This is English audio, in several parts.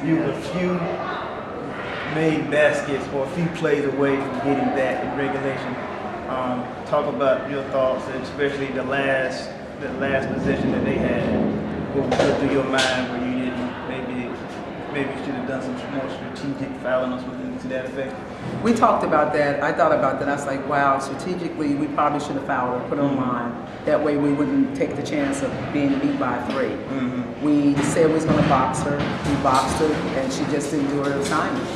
You were a few made baskets or a few plays away from getting that in regulation. Talk about your thoughts, especially the last possession that they had. What went through your mind where you didn't maybe you should have done some more strategic fouling or something to that effect? We talked about that. I thought about that. I was like, wow, strategically, we probably should have fouled her, put her on line. That way we wouldn't take the chance of being beat by 3. We said we was going to box her. We boxed her, and she just didn't do her assignment.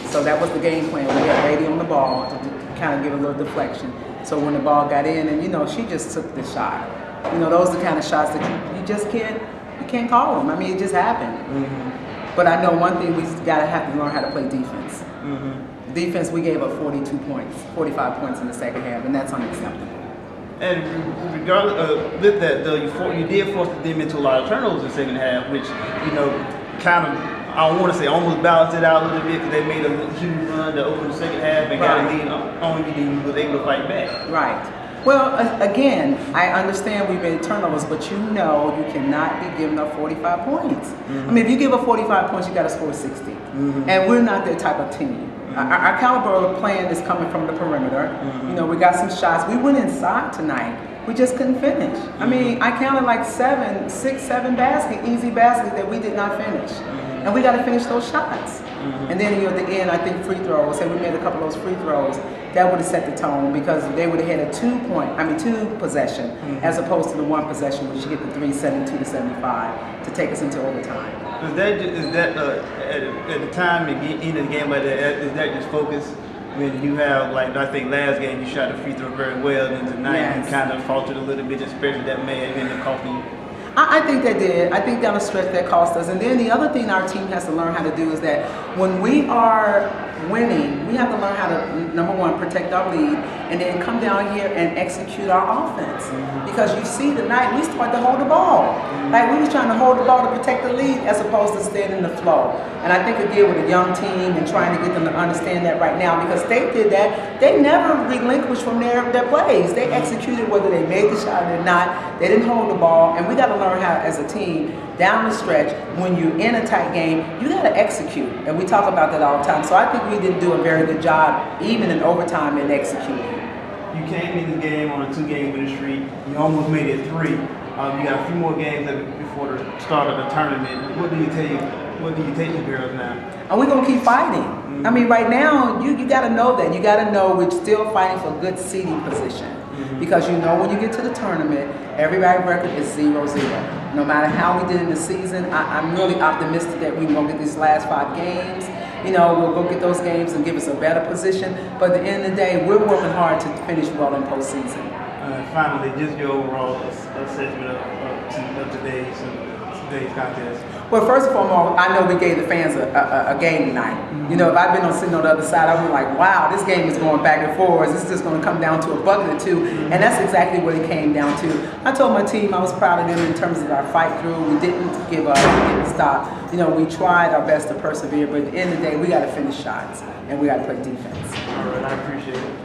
So that was the game plan. We had Lady on the ball to kind of give a little deflection. So when the ball got in, and she just took the shot. Those are the kind of shots that you just can't call them. I mean, it just happened. But I know one thing, we have to learn how to play defense. Defense, we gave up 45 points in the second half, and that's unacceptable. And regardless with that, though, you did force them into a lot of turnovers in the second half, which kind of, I don't want to say almost balanced it out a little bit, because they made a huge run to open the second half and got a lead on you, and you was able to fight back. Right. Well, again, I understand we made turnovers, but you cannot be giving up 45 points. I mean, if you give up 45 points, you got to score 60. And we're not that type of team. Our caliber of playing is coming from the perimeter. We got some shots. We went inside tonight. We just couldn't finish. I mean, I counted like 7 easy baskets that we did not finish. And we got to finish those shots. And then at the end, I think free throws, and we made a couple of those free throws, that would have set the tone, because they would have had a 2 possession, as opposed to the 1 possession, which you get the 3, 72 to 75 to take us into overtime. Is that at the time at the end of the game like that, is that just focus? When you have, like, I think last game you shot the free throw very well, and tonight you kind of faltered a little bit, especially that may have ended up costing you. I think that did. I think down the stretch that cost us. And then the other thing our team has to learn how to do is that when we are winning, we have to learn how to, number one, protect our lead, and then come down here and execute our offense. Because you see tonight, we started to hold the ball. Like, we was trying to hold the ball to protect the lead as opposed to staying in the flow. And I think again with a young team and trying to get them to understand that right now, because they did that, they never relinquished from their plays. They executed whether they made the shot or not. They didn't hold the ball, and we got to learn how, as a team, down the stretch, when you're in a tight game, you got to execute. And we talk about that all the time. So I think we didn't do a very good job, even in overtime, in executing. You came in the game on a 2-game winning streak. You almost made it 3. You got a few more games before the start of the tournament. What do you take the girls now? And we're going to keep fighting. I mean, right now, you got to know that. You got to know we're still fighting for good seeding position. Because when you get to the tournament, everybody's record is 0-0. No matter how we did in the season, I'm really optimistic that we're going to get these last 5 games. We'll go get those games and give us a better position. But at the end of the day, we're working hard to finish well in postseason. Finally, just your overall assessment of today's contest. Well, first and foremost, I know we gave the fans a game tonight. If I'd been sitting on the other side, I'd be like, wow, this game is going back and forth. This is just going to come down to a bucket or 2. And that's exactly what it came down to. I told my team I was proud of them in terms of our fight through. We didn't give up. We didn't stop. We tried our best to persevere. But at the end of the day, we got to finish shots. And we got to play defense. All right, I appreciate it.